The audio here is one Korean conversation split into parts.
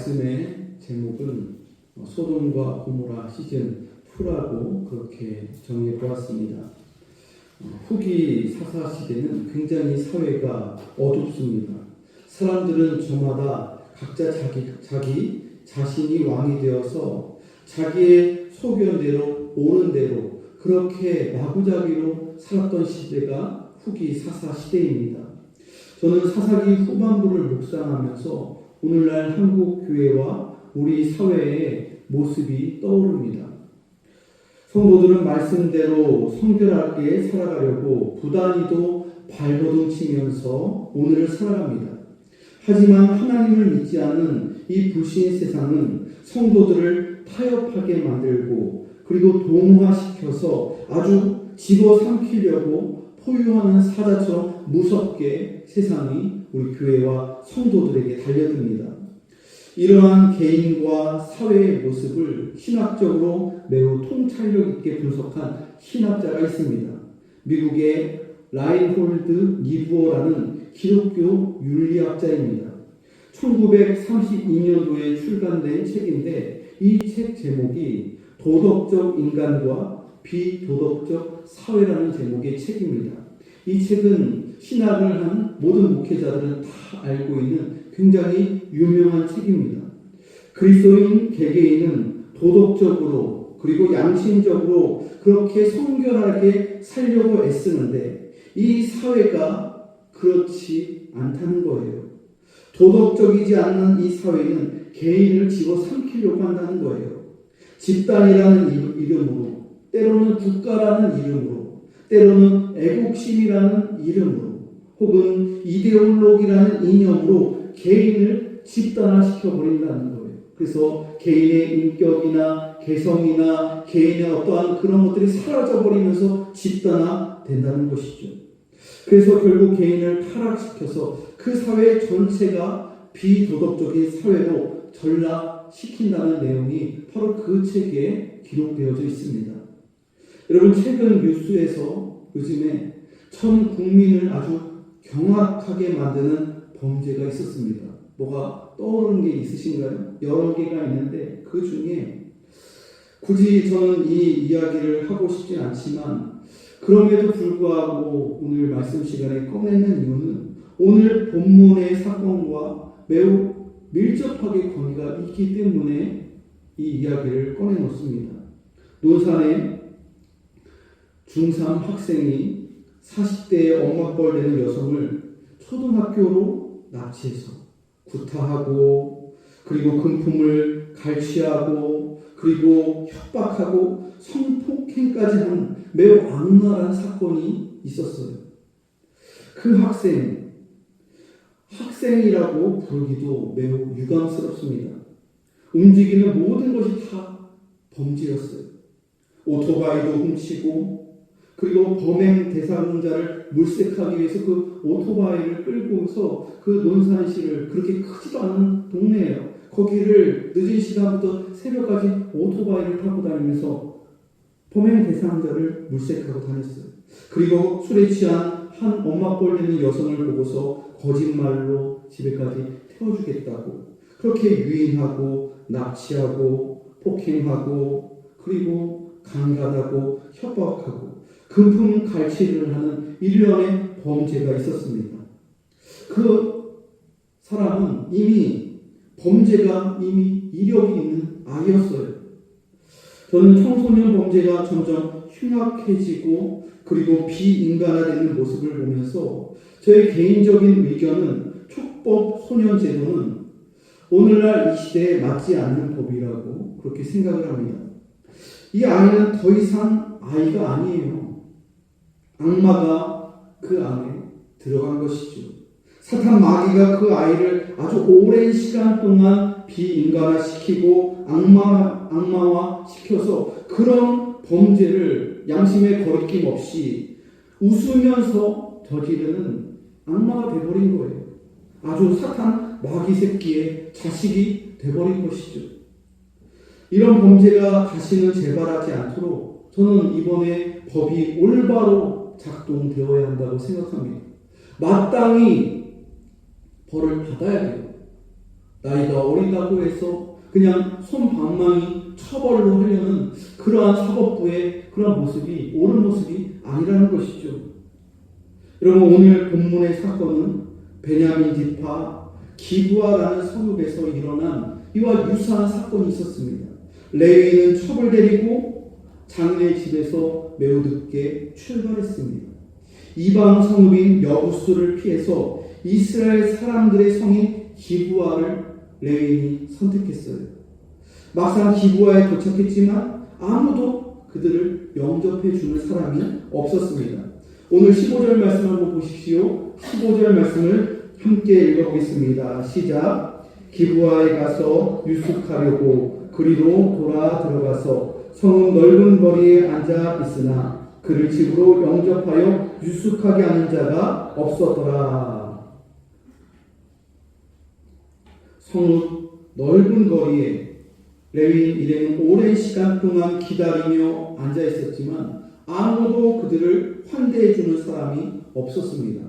말씀의 제목은 소돔과 고모라 시즌 2라고 그렇게 정해 보았습니다. 후기 사사 시대는 굉장히 사회가 어둡습니다. 사람들은 저마다 각자 자기 자신이 왕이 되어서 자기의 소견대로 옳은 대로 그렇게 마구잡이로 살았던 시대가 후기 사사 시대입니다. 저는 사사기 후반부를 묵상하면서 오늘날 한국 교회와 우리 사회의 모습이 떠오릅니다. 성도들은 말씀대로 성결하게 살아가려고 부단히도 발버둥 치면서 오늘을 살아갑니다. 하지만 하나님을 믿지 않는 이 불신 세상은 성도들을 타협하게 만들고 그리고 동화시켜서 아주 집어삼키려고 포효하는 사자처럼 무섭게 세상이 우리 교회와 성도들에게 달려듭니다. 이러한 개인과 사회의 모습을 신학적으로 매우 통찰력 있게 분석한 신학자가 있습니다. 미국의 라인홀드 니부어라는 기독교 윤리학자입니다. 1932년도에 출간된 책인데 이 책 제목이 도덕적 인간과 비도덕적 사회라는 제목의 책입니다. 이 책은 신학을 한 모든 목회자들은 다 알고 있는 굉장히 유명한 책입니다. 그리스도인 개개인은 도덕적으로 그리고 양심적으로 그렇게 성결하게 살려고 애쓰는데 이 사회가 그렇지 않다는 거예요. 도덕적이지 않는 이 사회는 개인을 집어삼키려고 한다는 거예요. 집단이라는 이름으로, 때로는 국가라는 이름으로, 때로는 애국심이라는 이름으로, 혹은 이데올로기라는 이념으로 개인을 집단화시켜버린다는 거예요. 그래서 개인의 인격이나 개성이나 개인의 어떠한 그런 것들이 사라져버리면서 집단화된다는 것이죠. 그래서 결국 개인을 타락시켜서 그 사회 전체가 비도덕적인 사회로 전락시킨다는 내용이 바로 그 책에 기록되어져 있습니다. 여러분, 최근 뉴스에서 요즘에 전 국민을 아주 경악하게 만드는 범죄가 있었습니다. 뭐가 떠오르는 게 있으신가요? 여러 개가 있는데 그 중에 굳이 저는 이 이야기를 하고 싶진 않지만 그럼에도 불구하고 오늘 말씀 시간에 꺼내는 이유는 오늘 본문의 사건과 매우 밀접하게 관계가 있기 때문에 이 이야기를 꺼내놓습니다. 논산의 중3 학생이 40대의 엄마뻘 되는 여성을 초등학교로 납치해서 구타하고 그리고 금품을 갈취하고 그리고 협박하고 성폭행까지 하는 매우 악랄한 사건이 있었어요. 그 학생이라고 부르기도 매우 유감스럽습니다. 움직이는 모든 것이 다 범죄였어요. 오토바이도 훔치고 그리고 범행 대상자를 물색하기 위해서 그 오토바이를 끌고서 그 논산시를 그렇게 크지도 않은 동네예요. 거기를 늦은 시간부터 새벽까지 오토바이를 타고 다니면서 범행 대상자를 물색하고 다녔어요. 그리고 술에 취한 한 엄마뻘 되는 여성을 보고서 거짓말로 집에까지 태워주겠다고 그렇게 유인하고 납치하고 폭행하고 그리고 강간하고 협박하고 금품 갈취를 하는 일련의 범죄가 있었습니다. 그 사람은 범죄가 이미 이력이 있는 아이였어요. 저는 청소년 범죄가 점점 흉악해지고 그리고 비인간화되는 모습을 보면서 저의 개인적인 의견은 촉법 소년제도는 오늘날 이 시대에 맞지 않는 법이라고 그렇게 생각을 합니다. 이 아이는 더 이상 아이가 아니에요. 악마가 그 안에 들어간 것이죠. 사탄 마귀가 그 아이를 아주 오랜 시간 동안 비인간화시키고 악마화시켜서 그런 범죄를 양심의 거리낌 없이 웃으면서 저지르는 악마가 되어버린 거예요. 아주 사탄 마귀 새끼의 자식이 되어버린 것이죠. 이런 범죄가 다시는 재발하지 않도록 저는 이번에 법이 올바로 작동되어야 한다고 생각합니다. 마땅히 벌을 받아야 돼요. 나이가 어리다고 해서 그냥 솜방망이 처벌로 하려는 그러한 사법부의 그러한 모습이 옳은 모습이 아니라는 것이죠. 여러분, 오늘 본문의 사건은 베냐민 지파 기브아라는 성읍에서 일어난 이와 유사한 사건이 있었습니다. 레위인은 처벌되리고 장래의 집에서 매우 늦게 출발했습니다. 이방 성읍인 여부스를 피해서 이스라엘 사람들의 성인 기브아를 레위인이 선택했어요. 막상 기브아에 도착했지만 아무도 그들을 영접해 주는 사람이 없었습니다. 오늘 15절 말씀 한번 보십시오. 15절 말씀을 함께 읽어보겠습니다. 시작. 기브아에 가서 유숙하려고 그리로 돌아 들어가서 성은 넓은 거리에 앉아 있으나 그를 집으로 영접하여 유숙하게 하는 자가 없었더라. 성읍 넓은 거리에 레위인 일행은 오랜 시간 동안 기다리며 앉아 있었지만 아무도 그들을 환대해 주는 사람이 없었습니다.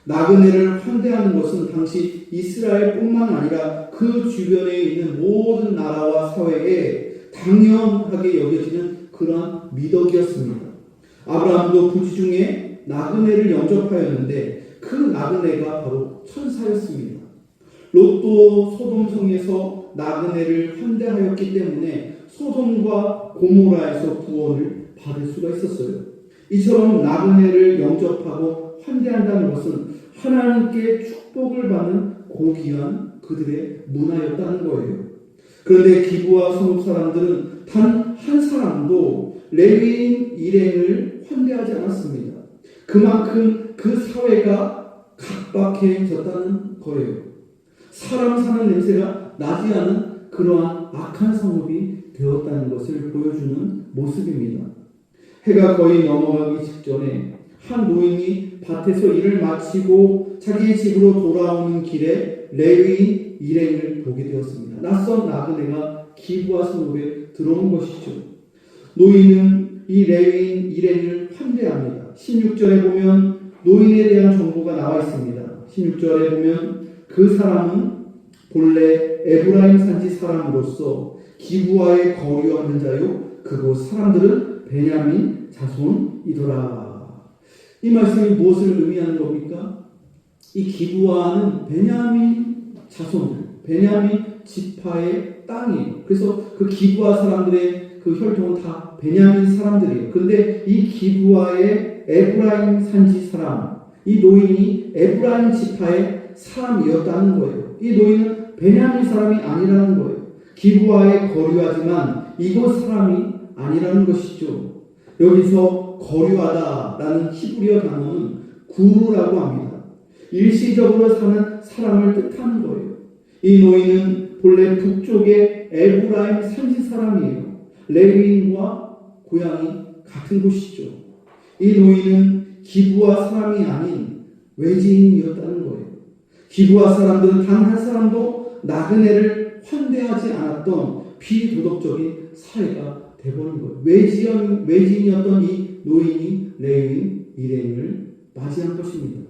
나그네를 환대하는 것은 당시 이스라엘뿐만 아니라 그 주변에 있는 모든 나라와 사회에 당연하게 여겨지는 그러한 미덕이었습니다. 아브라함도 부지 중에 나그네를 영접하였는데 그 나그네가 바로 천사였습니다. 롯도 소돔성에서 나그네를 환대하였기 때문에 소돔과 고모라에서 구원을 받을 수가 있었어요. 이처럼 나그네를 영접하고 환대한다는 것은 하나님께 축복을 받는 고귀한 그들의 문화였다는 거예요. 그런데 기브아 성읍 사람들은 단 한 사람도 레위인 일행을 환대하지 않았습니다. 그만큼 그 사회가 각박해졌다는 거예요. 사람 사는 냄새가 나지 않은 그러한 악한 성읍이 되었다는 것을 보여주는 모습입니다. 해가 거의 넘어가기 직전에 한 노인이 밭에서 일을 마치고 자기 집으로 돌아오는 길에 레위인 일행을 보게 되었습니다. 낯선 나그네가 기브아 성읍에 들어온 것이죠. 노인은 이 레위인 일행을 환대합니다. 16절에 보면 노인에 대한 정보가 나와 있습니다. 16절에 보면 그 사람은 본래 에브라임 산지 사람으로서 기브아에 거류하는 자요 그곳 사람들은 베냐민 자손이더라. 이 말씀이 무엇을 의미하는 겁니까? 이 기브아는 베냐민 자손들, 베냐민 지파의 땅이에요. 그래서 그 기브아 사람들의 그 혈통은 다 베냐민 사람들이에요. 그런데 이 기브아의 에브라임 산지 사람, 이 노인이 에브라임 지파의 사람이었다는 거예요. 이 노인은 베냐민 사람이 아니라는 거예요. 기브아에 거류하지만 이곳 사람이 아니라는 것이죠. 여기서 거류하다라는 히브리어 단어는 구루라고 합니다. 일시적으로 사는 사람을 뜻하는 거예요. 이 노인은 본래 북쪽의 에브라임 산지 사람이에요. 레위인과 고향이 같은 곳이죠. 이 노인은 기브아 사람이 아닌 외지인이었다는 거예요. 기브아 사람들은 단 한 사람도 나그네를 환대하지 않았던 비도덕적인 사회가 되어버린 거예요. 외지인이었던 이 노인이 레위인 일행을 맞이한 것입니다.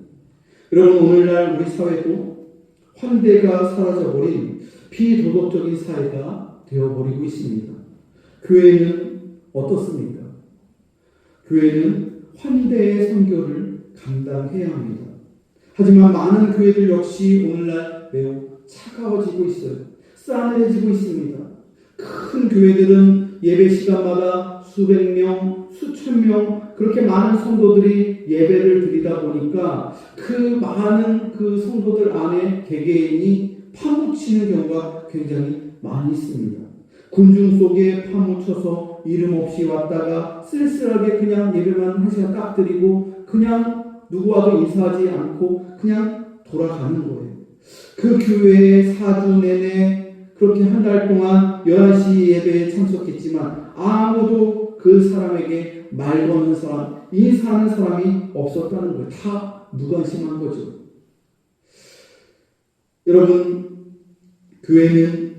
여러분, 오늘날 우리 사회도 환대가 사라져버린 비도덕적인 사회가 되어버리고 있습니다. 교회는 어떻습니까? 교회는 환대의 선교를 감당해야 합니다. 하지만 많은 교회들 역시 오늘날 매우 차가워지고 있어요. 싸늘해지고 있습니다. 큰 교회들은 예배 시간마다 수백 명, 수천 명 그렇게 많은 성도들이 예배를 드리다 보니까 그 많은 그 성도들 안에 개개인이 파묻히는 경우가 굉장히 많이 있습니다. 군중 속에 파묻혀서 이름 없이 왔다가 쓸쓸하게 그냥 예배만 한 시간 딱 드리고 그냥 누구와도 인사하지 않고 그냥 돌아가는 거예요. 그 교회에 4주 내내 그렇게 한 달 동안 11시 예배에 참석했지만 아무도 그 사람에게 말 거는 사람, 인사하는 사람이 없었다는 거예요. 다 무관심한 거죠. 여러분, 교회는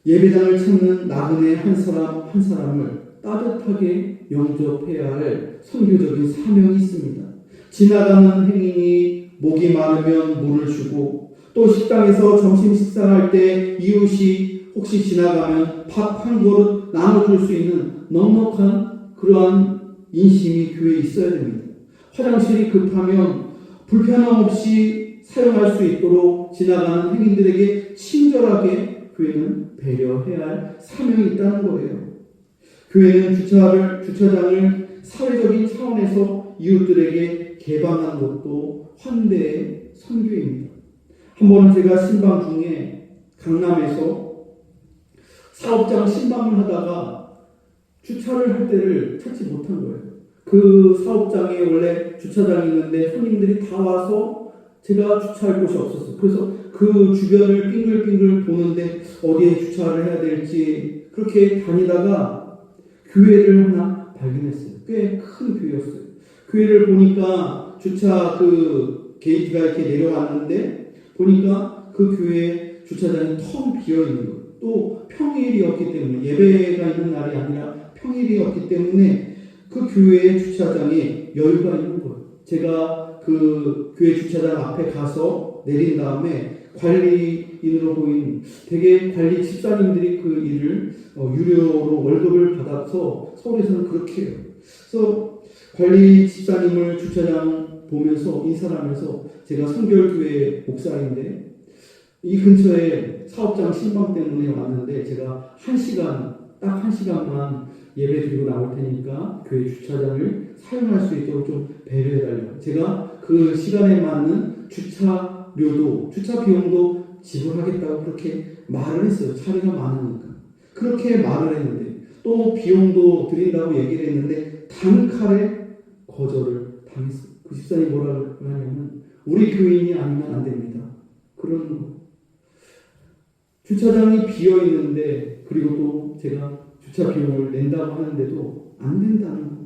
예배당을 찾는 나그네 한 사람 한 사람을 따뜻하게 영접해야 할 선교적인 사명이 있습니다. 지나가는 행인이 목이 마르면 물을 주고 또 식당에서 점심 식사할 때 이웃이 혹시 지나가면 밥 한 그릇 나눠줄 수 있는 넉넉한 그러한 인심이 교회에 있어야 됩니다. 화장실이 급하면 불편함 없이 사용할 수 있도록 지나가는 행인들에게 친절하게 교회는 배려해야 할 사명이 있다는 거예요. 교회는 주차장을 사회적인 차원에서 이웃들에게 개방한 것도 환대의 선교입니다. 한 번은 제가 신방 중에 강남에서 사업장 신방을 하다가 주차를 할 때를 찾지 못한 거예요. 그 사업장에 원래 주차장이 있는데 손님들이 다 와서 제가 주차할 곳이 없었어요. 그래서 그 주변을 빙글빙글 보는데 어디에 주차를 해야 될지 그렇게 다니다가 교회를 하나 발견했어요. 꽤 큰 교회였어요. 교회를 보니까 주차 그 게이트가 이렇게 내려왔는데 보니까 그 교회 주차장이 텅 비어 있는 거예요. 또 평일이었기 때문에 예배가 있는 날이 아니라 평일이었기 때문에 그 교회의 주차장에 여유가 있는 거예요. 제가 그 교회 주차장 앞에 가서 내린 다음에 관리인으로 보인 되게 관리 집사님들이 그 일을 유료로 월급을 받아서 서울에서는 그렇게 해요. 그래서 관리 집사님을 주차장 보면서 인사를 하면서 제가 성결교회 목사인데 이 근처에 사업장 신방 때문에 왔는데 제가 딱 한 시간만 예배 드리고 나올 테니까 교회 주차장을 사용할 수 있도록 좀 배려해달라고. 제가 그 시간에 맞는 주차료도, 주차 비용도 지불하겠다고 그렇게 말을 했어요. 차례가 많으니까. 그렇게 말을 했는데 또 비용도 드린다고 얘기를 했는데 단칼에 거절을 당했어요. 그 집사님이 뭐라고 하냐면 우리 교인이 아니면 안 됩니다. 그런 거. 주차장이 비어 있는데 그리고 또 제가 주차 비용을 낸다고 하는데도 안 된다는 거.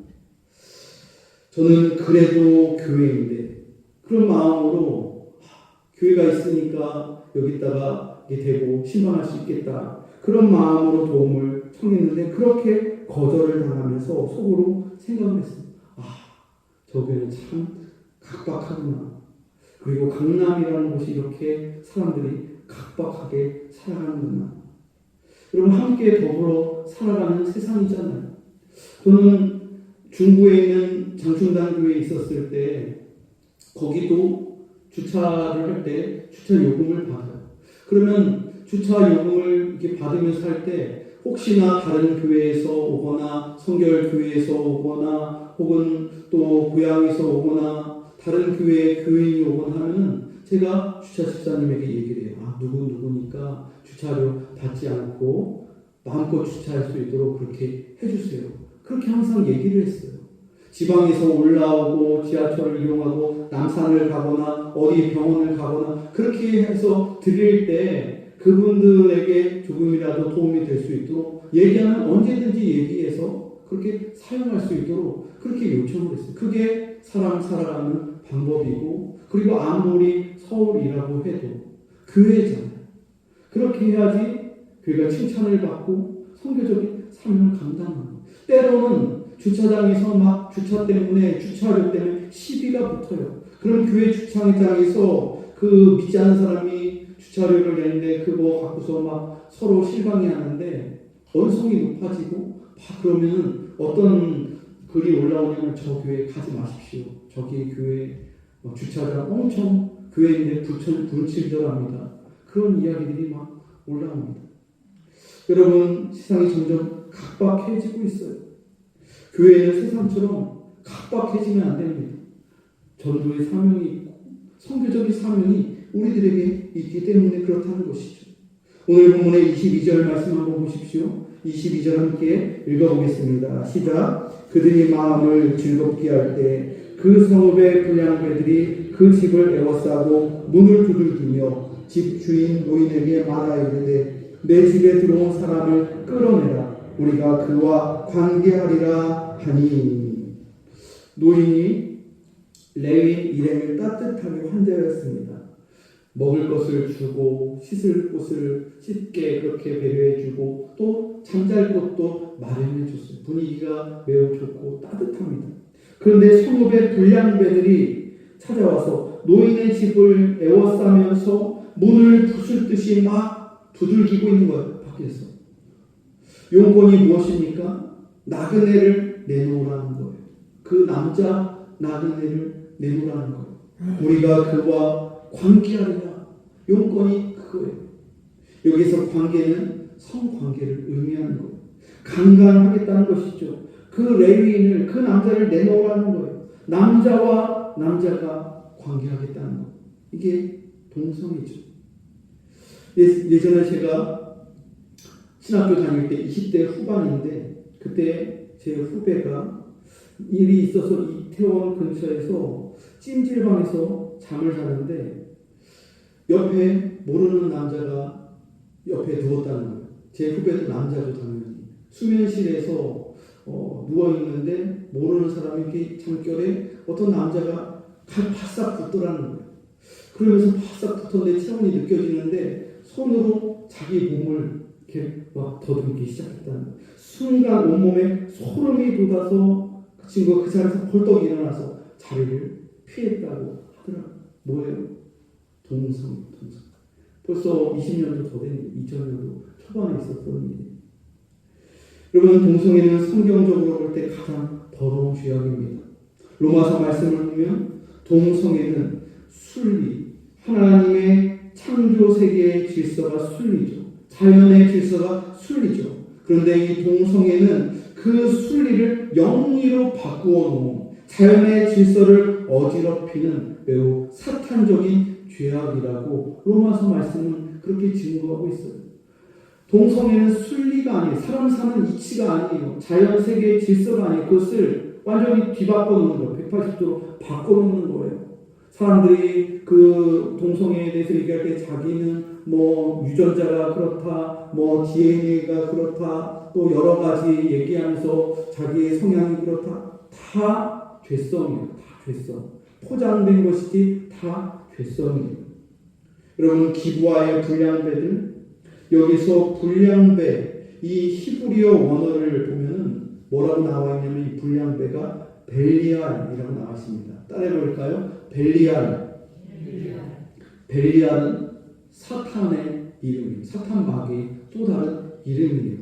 저는 그래도 교회인데 그런 마음으로 교회가 있으니까 여기다가 대고 신방할 수 있겠다. 그런 마음으로 도움을 청했는데 그렇게 거절을 당하면서 속으로 생각을 했어요. 저 교회는 참 각박하구나. 그리고 강남이라는 곳이 이렇게 사람들이 각박하게 살아가는구나. 여러분 함께 더불어 살아가는 세상이잖아요. 저는 중구에 있는 장충당 교회에 있었을 때 거기도 주차를 할 때 주차 요금을 받아요. 그러면 주차 요금을 이렇게 받으면서 할 때 혹시나 다른 교회에서 오거나 성결교회에서 오거나 혹은 또 고향에서 오거나 다른 교회의 교인이 오거나 하면은 제가 주차 집사님에게 얘기를 해요. 누구니까 주차료 받지 않고 마음껏 주차할 수 있도록 그렇게 해주세요. 그렇게 항상 얘기를 했어요. 지방에서 올라오고 지하철을 이용하고 남산을 가거나 어디 병원을 가거나 그렇게 해서 드릴 때 그분들에게 조금이라도 도움이 될 수 있도록 얘기하면 언제든지 얘기해서 그렇게 사용할 수 있도록 그렇게 요청을 했어요. 그게 사람 살아가는 방법이고 그리고 아무리 서울이라고 해도 교회잖아요. 그렇게 해야지 교회가 칭찬을 받고 선교적인 사명을 감당하는 거예요. 때로는 주차장에서 막 주차 때문에 주차료 때문에 시비가 붙어요. 그럼 교회 주차장에서 그 믿지 않는 사람이 주차료를 내는데 그거 갖고서 막 서로 실강이 하는데 언성이 높아지고 그러면은 어떤 글이 올라오냐면 저 교회 가지 마십시오. 저기 교회 주차장 엄청 교회인데 불친절합니다. 그런 이야기들이 막 올라옵니다. 여러분 세상이 점점 각박해지고 있어요. 교회는 세상처럼 각박해지면 안 됩니다. 전도의 사명이 있고 선교적인 사명이 우리들에게 있기 때문에 그렇다는 것이죠. 오늘 본문의 22절 말씀 한번 보십시오. 22절 함께 읽어보겠습니다. 시작. 그들이 마음을 즐겁게 할 때 그 성읍의 불량배들이 그 집을 에워싸고 문을 두들기며 집 주인 노인에게 말하 이르되 내 집에 들어온 사람을 끌어내라. 우리가 그와 관계하리라 하니. 노인이 레위인 일행을 따뜻하게 환대하였습니다. 먹을 것을 주고 씻을 곳을 씻게 그렇게 배려해주고 또 잠잘 곳도 마련해줬어요. 분위기가 매우 좋고 따뜻합니다. 그런데 성읍의 불량배들이 찾아와서 노인의 집을 에워싸면서 문을 부술 듯이 막 두들기고 있는 거예요. 밖에서. 용건이 무엇입니까? 나그네를 내놓으라는 거예요. 그 남자 나그네를 내놓으라는 거예요. 우리가 그와 관계하리라. 용건이 그거예요. 여기서 관계는 성관계를 의미하는 거예요. 강간하겠다는 것이죠. 그 레위인을, 그 남자를 내놓으라는 거예요. 남자와 남자가 관계하겠다는 거예요. 이게 동성이죠. 예전에 제가 신학교 다닐 때 20대 후반인데, 그때 제 후배가 일이 있어서 이태원 근처에서 찜질방에서 잠을 자는데 옆에 모르는 남자가 옆에 누웠다는 거예요. 제 후배도 남자죠, 당연히. 수면실에서 누워있는데 모르는 사람이 이렇게 잠결에 어떤 남자가 바싹 붙더라는 거예요. 그러면서 바싹 붙었는데 체온이 느껴지는데 손으로 자기 몸을 이렇게 막 더듬기 시작했다는 거예요. 순간 온몸에 소름이 돋아서 그 친구가 그 자리에서 벌떡 일어나서 자리를 피했다고 하더라고요. 뭐예요? 동성. 벌써 20년도 더 된 2000년도 초반에 있었던 일이에요. 여러분, 동성애는 성경적으로 볼 때 가장 더러운 죄악입니다. 로마서 말씀을 보면 동성애는 순리, 하나님의 창조 세계의 질서가 순리죠. 자연의 질서가 순리죠. 그런데 이 동성애는 그 순리를 영리로 바꾸어 놓은 자연의 질서를 어지럽히는 매우 사탄적인 죄악이라고 로마서 말씀은 그렇게 증거하고 있어요. 동성애는 순리가 아니에요. 사람 사는 이치가 아니에요. 자연 세계의 질서가 아니에요. 그것을 완전히 뒤바꿔 놓는 거예요. 180도로 바꿔 놓는 거예요. 사람들이 그 동성애에 대해서 얘기할 때 자기는 뭐 유전자가 그렇다, 뭐 DNA가 그렇다, 또 여러 가지 얘기하면서 자기의 성향이 그렇다. 다 죄성이에요. 다 죄성. 포장된 것이지 다 죄성이에요. 여러분, 기부와의 불량배들, 여기서 불량배, 이 히브리어 원어를 보면은 뭐라고 나와 있냐면 이 불량배가 벨리알이라고 나와 있습니다. 따라해볼까요? 벨리알. 벨리알은 사탄의 이름이에요. 사탄 마귀의 또 다른 이름이에요.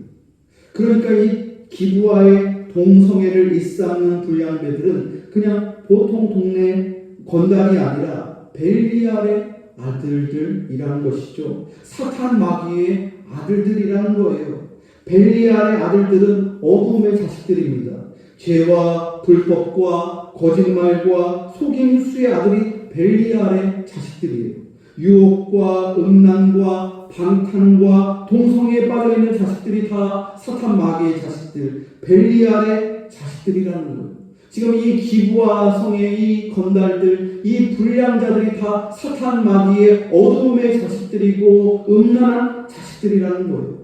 그러니까 이 기부와의 동성애를 일삼는 불량배들은 그냥 보통 동네 건달이 아니라 벨리알의 아들들이라는 것이죠. 사탄 마귀의 아들들이라는 거예요. 벨리알의 아들들은 어둠의 자식들입니다. 죄와 불법과 거짓말과 속임수의 아들이 벨리알의 자식들이에요. 유혹과 음란과 방탕과 동성애에 빠져있는 자식들이 다 사탄 마귀의 자식들, 벨리알의 자식들이라는 거예요. 지금 이 기부와 성의 이 건달들, 이 불량자들이 다 사탄 마귀의 어둠의 자식들이고 음란한 자식들이라는 거예요.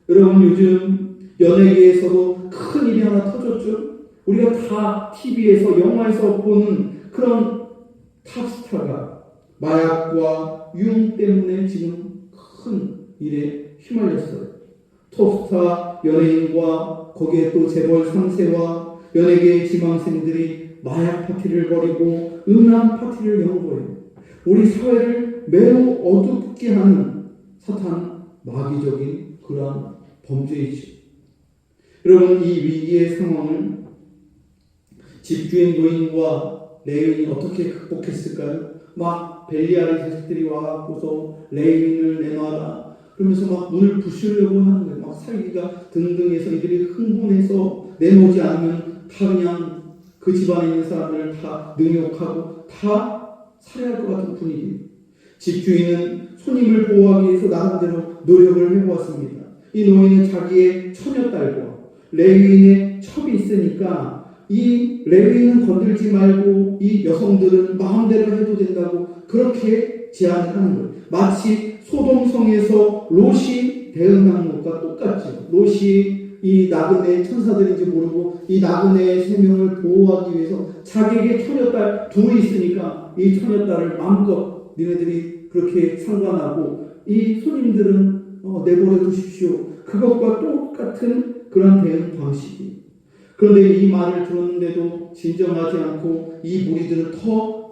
여러분, 요즘 연예계에서도 큰 일이 하나 터졌죠. 우리가 다 TV에서 영화에서 보는 그런 탑스타가 마약과 유흥 때문에 지금 큰 일에 휘말렸어요. 톱스타 연예인과 거기에 또 재벌 3세와 연예계의 지망생들이 마약 파티를 벌이고 음란 파티를 연 거예요. 우리 사회를 매우 어둡게 하는 사탄 마귀적인 그러한 범죄이죠. 여러분, 이 위기의 상황을 집주인 노인과 레위인이 어떻게 극복했을까요? 막 벨리알의 자식들이 와갖고서 레위인을 내놔라 그러면서 막 문을 부수려고 하는 거예요. 막 살기가 등등해서 이들이 흥분해서 내놓지 않으면 다 그냥 그 집안에 있는 사람을 다 능욕하고 다 살해할 것 같은 분위기. 집주인은 손님을 보호하기 위해서 나름대로 노력을 해보았습니다. 이 노인은 자기의 처녀딸과 레위인의 첩이 있으니까 이 레위인은 건들지 말고 이 여성들은 마음대로 해도 된다고 그렇게 제안을 하는 거예요. 마치 소돔성에서 롯이 대응한 것과 똑같죠. 롯이 이 나그네 천사들인지 모르고 이 나그네의 생명을 보호하기 위해서 자기에게 처녀딸 둘이 있으니까 이 처녀딸을 마음껏 니네들이 그렇게 상관하고 이 손님들은 내버려 두십시오. 그것과 똑같은 그런 대응 방식이. 그런데 이 말을 들었는데도 진정하지 않고 이 무리들은 더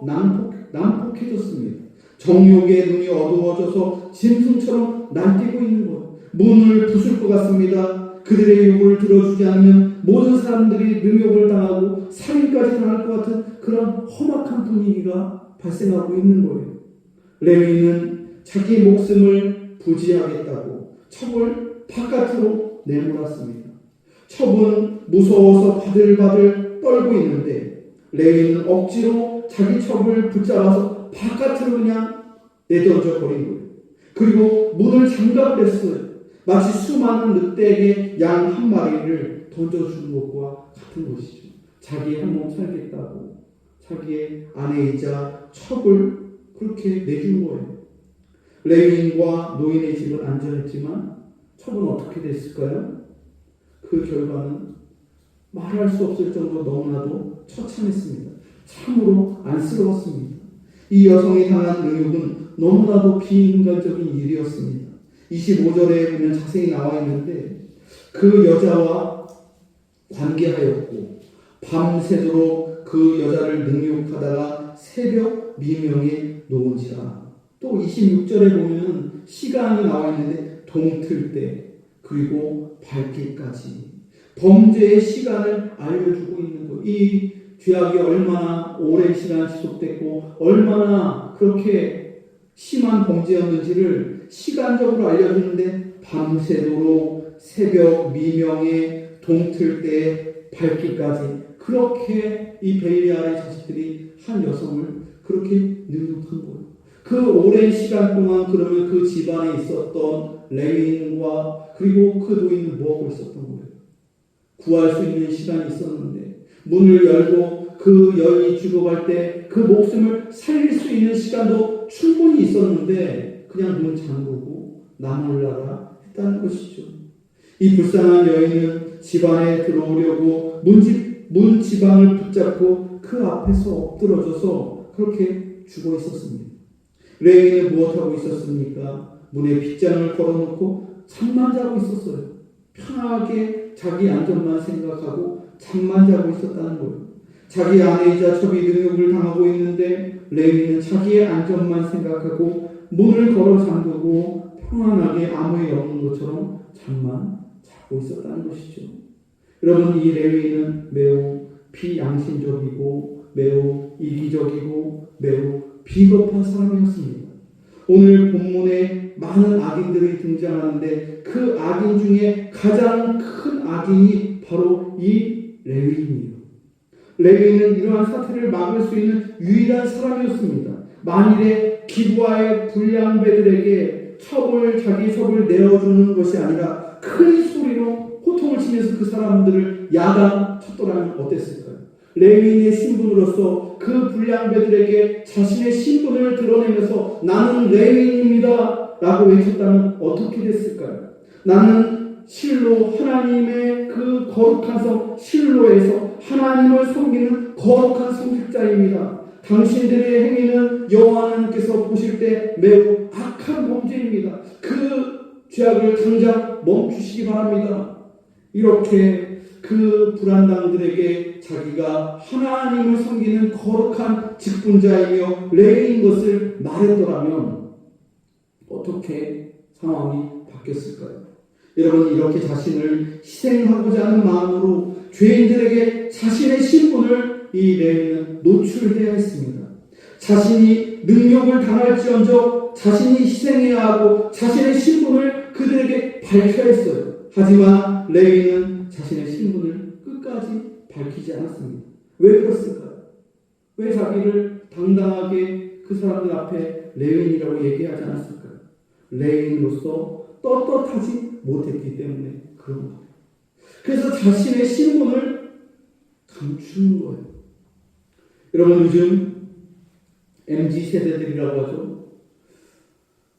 난폭해졌습니다. 정욕의 눈이 어두워져서 짐승처럼 날뛰고 있는 거예요. 문을 부술 것 같습니다. 그들의 요구를 들어주지 않으면 모든 사람들이 능욕을 당하고 살인까지 당할 것 같은 그런 험악한 분위기가 발생하고 있는 거예요. 레위인은 자기 목숨을 부지하겠다고 첩을 바깥으로 내몰았습니다. 첩은 무서워서 바들바들 떨고 있는데 레위인은 억지로 자기 첩을 붙잡아서 바깥으로 그냥 내던져 버린 거예요. 그리고 문을 잠가버렸어요. 마치 수많은 늑대에게 양 한 마리를 던져주는 것과 같은 것이죠. 자기 한 몸 살겠다고 자기의 아내이자 첩을 그렇게 내준 거예요. 레위인과 노인의 집은 안전했지만 첩은 어떻게 됐을까요? 그 결과는 말할 수 없을 정도로 너무나도 처참했습니다. 참으로 안쓰러웠습니다. 이 여성이 당한 능욕은 너무나도 비인간적인 일이었습니다. 25절에 보면 자세히 나와 있는데 그 여자와 관계하였고 밤새도록 그 여자를 능욕하다가 새벽 미명에 놓은지라. 또 26절에 보면 시간이 나와 있는데 동틀 때 그리고 밝기까지 범죄의 시간을 알려주고 있는 거예요. 이 죄악이 얼마나 오랜 시간 지속됐고 얼마나 그렇게 심한 범죄였는지를 시간적으로 알려주는데 밤새도록 새벽 미명에 동틀 때 밝기까지 그렇게 이 베일리알의 자식들이 한 여성을 그렇게 능욕한 거예요. 그 오랜 시간 동안 그러면 그 집안에 있었던 레위인과 그리고 그 노인은 뭐하고 있었던 거예요? 구할 수 있는 시간이 있었는데 문을 열고 그 여인이 죽어갈 때 그 목숨을 살릴 수 있는 시간도 충분히 있었는데 그냥 문 잠그고 나몰라라 했다는 것이죠. 이 불쌍한 여인은 집안에 들어오려고 문 지방을 붙잡고 그 앞에서 엎드러져서 그렇게 죽어 있었습니다. 레위인은 무엇하고 있었습니까? 문에 빗장을 걸어놓고 잠만 자고 있었어요. 편하게 자기 안전만 생각하고 잠만 자고 있었다는 거예요. 자기 아내이자 첩이 능욕을 당하고 있는데 레위인은 자기의 안전만 생각하고 문을 걸어 잠그고 평안하게 아무 일 없는 것처럼 잠만 자고 있었다는 것이죠. 여러분, 이 레위인은 매우 비양심적이고 매우 이기적이고 매우 비겁한 사람이었습니다. 오늘 본문에 많은 악인들이 등장하는데 그 악인 중에 가장 큰 악인이 바로 이 레위인이에요. 레위인은 이러한 사태를 막을 수 있는 유일한 사람이었습니다. 만일에 기부하의 불량배들에게 자기 첩을 내어주는 것이 아니라 큰 소리로 호통을 치면서 그 사람들을 야단쳤더라면 어땠을까요? 레위인의 신분으로서 그 불량배들에게 자신의 신분을 드러내면서 나는 레위인입니다 라고 외쳤다면 어떻게 됐을까요? 나는 실로 하나님의 그 거룩한 성 실로에서 하나님을 섬기는 거룩한 성직자입니다. 당신들의 행위는 여호와 하나님께서 보실 때 매우 악한 범죄입니다. 그 죄악을 당장 멈추시기 바랍니다. 이렇게 그 불안당들에게 자기가 하나님을 섬기는 거룩한 직분자이며 레위인 것을 말했더라면 어떻게 상황이 바뀌었을까요? 여러분, 이렇게 자신을 희생하고자 하는 마음으로 죄인들에게 자신의 신분을 이 레위인은 노출해야 했습니다. 자신이 능욕을 당할지언정 자신이 희생해야 하고 자신의 신분을 그들에게 밝혀야 했어요. 하지만 레위인은 자신의 신분을 끝까지 밝히지 않았습니다. 왜 그랬을까요? 왜 자기를 당당하게 그 사람들 앞에 레위인이라고 얘기하지 않았을까요? 레위인으로서 떳떳하지 못했기 때문에 그런 거예요. 그래서 자신의 신분을 감추는 거예요. 여러분, 요즘 MZ세대들이라고 하죠.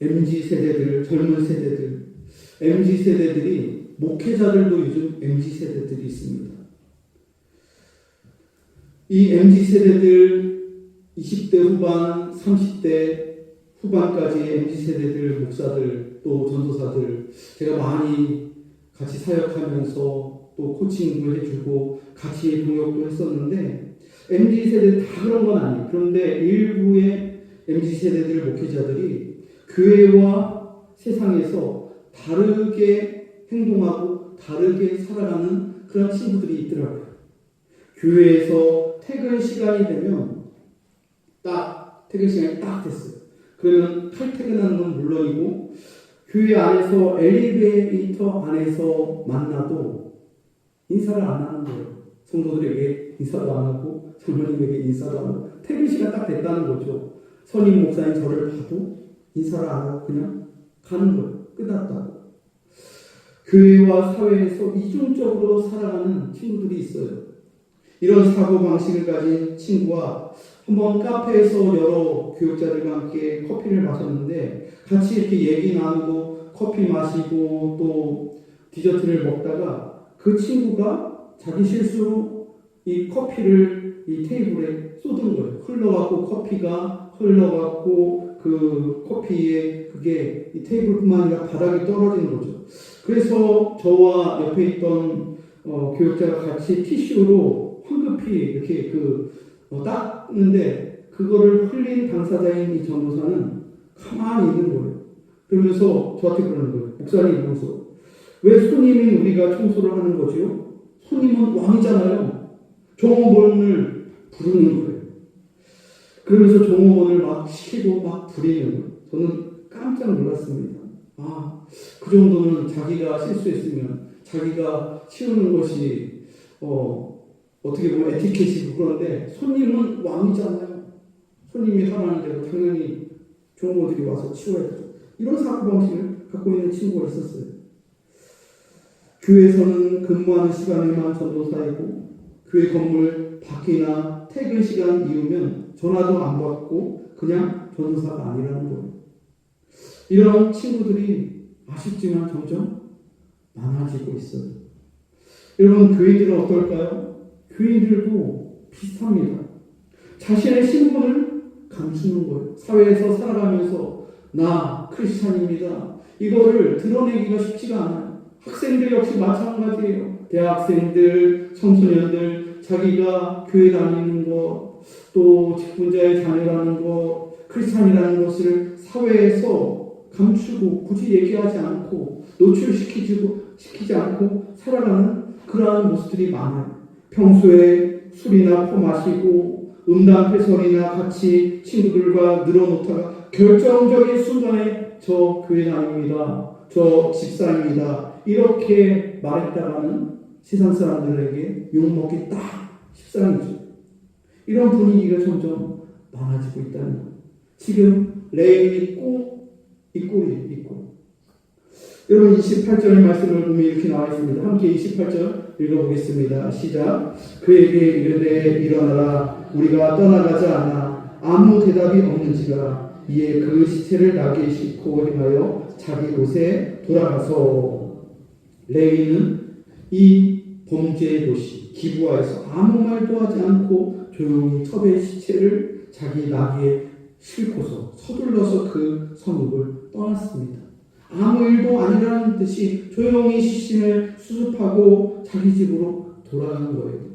MZ세대들, 젊은 세대들, MZ세대들이 목회자들도 요즘 MZ세대들이 있습니다. 이 MZ세대들 20대 후반, 30대 후반까지의 MZ세대들, 목사들, 또 전도사들 제가 많이 같이 사역하면서 또 코칭도 해주고 같이 동역도 했었는데 MZ세대 다 그런 건 아니에요. 그런데 일부의 MZ세대들 목회자들이 교회와 세상에서 다르게 행동하고 다르게 살아가는 그런 친구들이 있더라고요. 교회에서 퇴근 시간이 되면 퇴근 시간이 딱 됐어요. 그러면 칼퇴근하는 건 물론이고 교회 안에서 엘리베이터 안에서 만나도 인사를 안 하는 거예요. 성도들에게 인사도 안 하고 장로님에게 인사도 안 하고 퇴근 시간 딱 됐다는 거죠. 선임 목사님 저를 봐도 인사를 안 하고 그냥 가는 거예요. 끝났다고. 교회와 사회에서 이중적으로 살아가는 친구들이 있어요. 이런 사고방식을 가진 친구와 한번 카페에서 여러 교육자들과 함께 커피를 마셨는데 같이 이렇게 얘기 나누고 커피 마시고 또 디저트를 먹다가 그 친구가 자기 실수로 이 커피를 이 테이블에 쏟은 거예요. 흘러갖고 커피가 흘러갖고 그 커피에 그게 이 테이블뿐만 아니라 바닥에 떨어진 거죠. 그래서 저와 옆에 있던 교육자가 같이 티슈로 황급히 이렇게 닦는데 그거를 흘린 당사자인 이 전도사는 가만히 있는 거예요. 그러면서 저한테 그러는 거예요. 목사님 이러면서 왜 손님인 우리가 청소를 하는 거죠? 손님은 왕이잖아요. 종업원을 부르는 거예요. 그러면서 종업원을 막 시키고 막 부리는 거예요. 저는 깜짝 놀랐습니다. 그 정도는 자기가 실수했으면 자기가 치우는 것이 어떻게 보면 에티켓이고 그런데 손님은 왕이잖아요. 손님이 하라는 대로 당연히 종업원들이 와서 치워야죠. 이런 사고방식을 갖고 있는 친구가 있었어요. 교회에서는 근무하는 시간에만 전도사이고 교회 건물 밖이나 퇴근 시간 이후면 전화도 안 받고 그냥 전도사가 아니라는 거예요. 이런 친구들이 아쉽지만 점점 많아지고 있어요. 여러분 교인들은 어떨까요? 교인들도 비슷합니다. 자신의 신분을 감추는 거예요. 사회에서 살아가면서 나 크리스찬입니다. 이거를 드러내기가 쉽지가 않아요. 학생들 역시 마찬가지예요. 대학생들, 청소년들, 자기가 교회 다니는 것, 또 직분자의 자녀라는 것, 크리스찬이라는 것을 사회에서 감추고 굳이 얘기하지 않고 노출시키지 않고 살아가는 그러한 모습들이 많아요. 평소에 술이나 퍼마시고 음담패설이나 같이 친구들과 늘어놓다가 결정적인 순간에 저 교회 다닙니다. 저 집사입니다. 이렇게 말했다가는 세상 사람들에게 욕먹기 딱 십상이죠. 이런 분위기가 점점 많아지고 있다는 거예요. 지금 레인이 꼭 이 꼴이에요. 이 꼴. 여러분 28절의 말씀을 보면 이렇게 나와 있습니다. 함께 28절 읽어보겠습니다. 시작. 그에게 이르되 일어나라 우리가 떠나가자 하나 아무 대답이 없는지라 이에 그 시체를 나귀에 싣고 행하여 자기 곳에 돌아가서 레위는 이 범죄의 도시 기브아에서 아무 말도 하지 않고 조용히 첩의 시체를 자기 나귀에 싣고서 서둘러서 그 성읍을 떠났습니다. 아무 일도 아니라는 듯이 조용히 시신을 수습하고 자기 집으로 돌아간 거예요.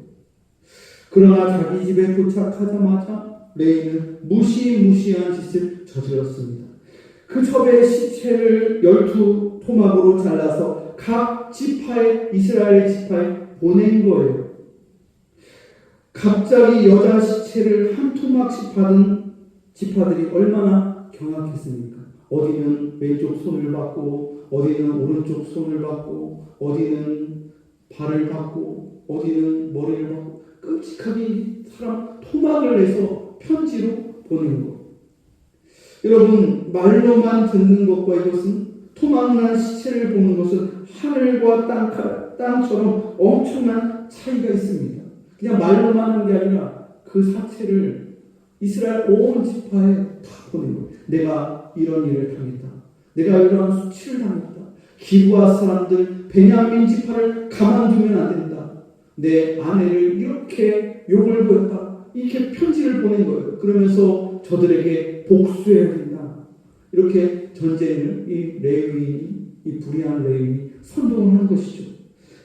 그러나 자기 집에 도착하자마자 레이는 무시무시한 짓을 저질렀습니다. 그 첩의 시체를 12토막으로 잘라서 각 지파에 이스라엘 지파에 보낸 거예요. 갑자기 여자 시체를 한 토막씩 받은 지파들이 얼마나 경악했습니까? 어디는 왼쪽 손을 받고 어디는 오른쪽 손을 받고 어디는 발을 받고 어디는 머리를 받고 끔찍하게 사람 토막을 내서 편지로 보낸 것. 여러분 말로만 듣는 것과 이것은 토막난 시체를 보는 것은 하늘과 땅처럼 엄청난 차이가 있습니다. 그냥 말로만 한 게 아니라 그 사체를 이스라엘 온 지파에 다 보낸 거예요. 내가 이런 일을 당했다. 내가 이러한 수치를 당했다. 기브아 사람들 베냐민 지파를 가만두면 안 된다. 내 아내를 이렇게 욕을 보였다. 이렇게 편지를 보낸 거예요. 그러면서 저들에게 복수해야 된다. 이렇게 전쟁을 이 레위인이 이 불의한 레위인이 선동을 한 것이죠.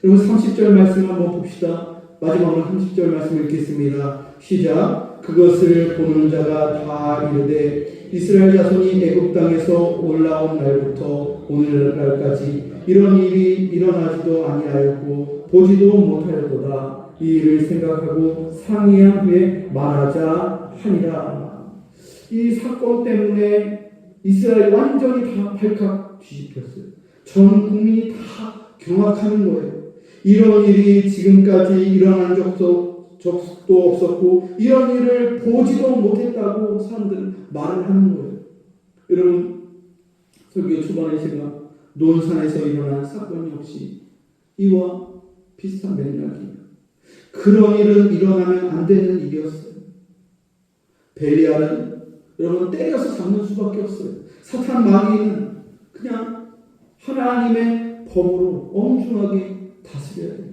여러분 30절 말씀 한번 봅시다. 마지막으로 30절 말씀 읽겠습니다. 시작. 그것을 보는 자가 다 이르되 이스라엘 자손이 애굽 땅에서 올라온 날부터 오늘날까지 이런 일이 일어나지도 아니하였고 보지도 못하였도다. 이 일을 생각하고 상의한 후에 말하자 하니라. 이 사건 때문에 이스라엘이 완전히 다 발칵 뒤집혔어요. 전 국민이 다 경악하는 거예요. 이런 일이 지금까지 일어난 적도 없었고 이런 일을 보지도 못했다고 사람들은 말을 하는 거예요. 여러분, 설교 초반에 제가 논산에서 일어난 사건 역시 이와 비슷한 맥락이에요. 그런 일은 일어나면 안 되는 일이었어요. 벨리알은 여러분 때려서 잡는 수밖에 없어요. 사탄 마귀는 그냥 하나님의 법으로 엄중하게 다스려야 됩니다.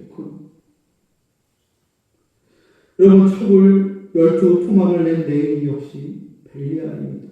여러분, 첩을 12 토막을 낸 레위인 역시 벨리알입니다.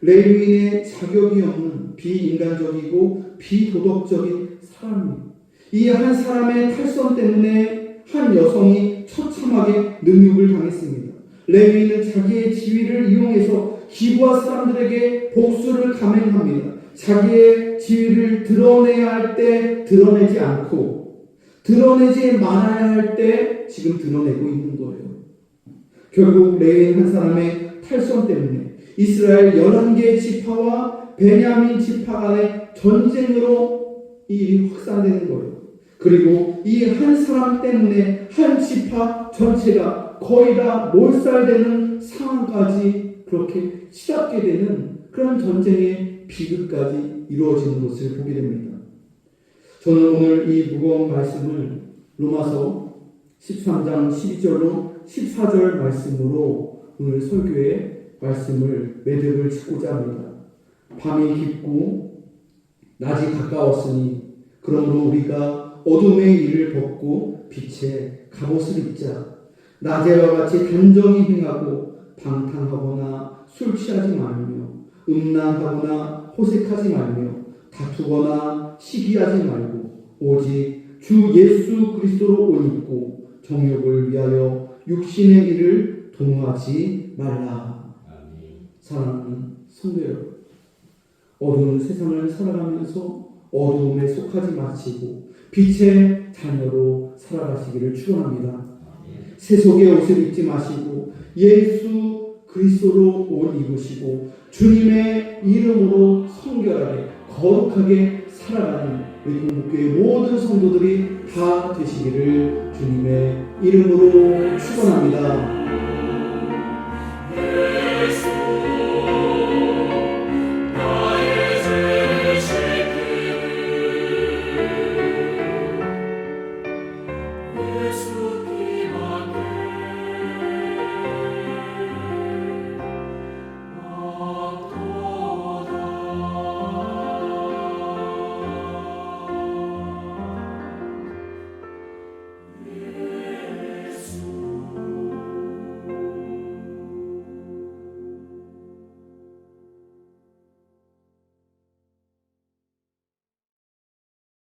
레위인의 자격이 없는 비인간적이고 비도덕적인 사람입니다. 이 한 사람의 탈선 때문에 한 여성이 처참하게 능욕을 당했습니다. 레위인은 자기의 지위를 이용해서 기부한 사람들에게 복수를 감행합니다. 자기의 지위를 드러내야 할 때 드러내지 않고 드러내지 말아야 할 때 지금 드러내고 있는 거예요. 결국 레위인 한 사람의 탈선 때문에 이스라엘 11개 지파와 베냐민 지파 간의 전쟁으로 이 일이 확산되는 거예요. 그리고 이 한 사람 때문에 한 지파 전체가 거의 다 몰살되는 상황까지 그렇게 치닫게 되는 그런 전쟁의 비극까지 이루어지는 것을 보게 됩니다. 저는 오늘 이 무거운 말씀을 로마서 13장 12절로 14절 말씀으로 오늘 설교의 말씀을 매듭을 짓고자 합니다. 밤이 깊고 낮이 가까웠으니 그러므로 우리가 어둠의 일을 벗고 빛의 갑옷을 입자. 낮에와 같이 단정히 행하고 방탕하거나 술 취하지 말며 음란하거나 호색하지 말며 다투거나 시기하지 말고 오직 주 예수 그리스도로 옷 입고 정욕을 위하여 육신의 일을 동하지 말라. 사랑하는 성도 여러분, 어두운 세상을 살아가면서 어두움에 속하지 마시고 빛의 자녀로 살아가시기를 축원합니다. 세속의 옷을 입지 마시고 예수 그리스도로 옷 입으시고 주님의 이름으로 성결하게 거룩하게 살아가는 우리 공동교회 모든 성도들이 다 되시기를 주님의 이름으로 축원합니다.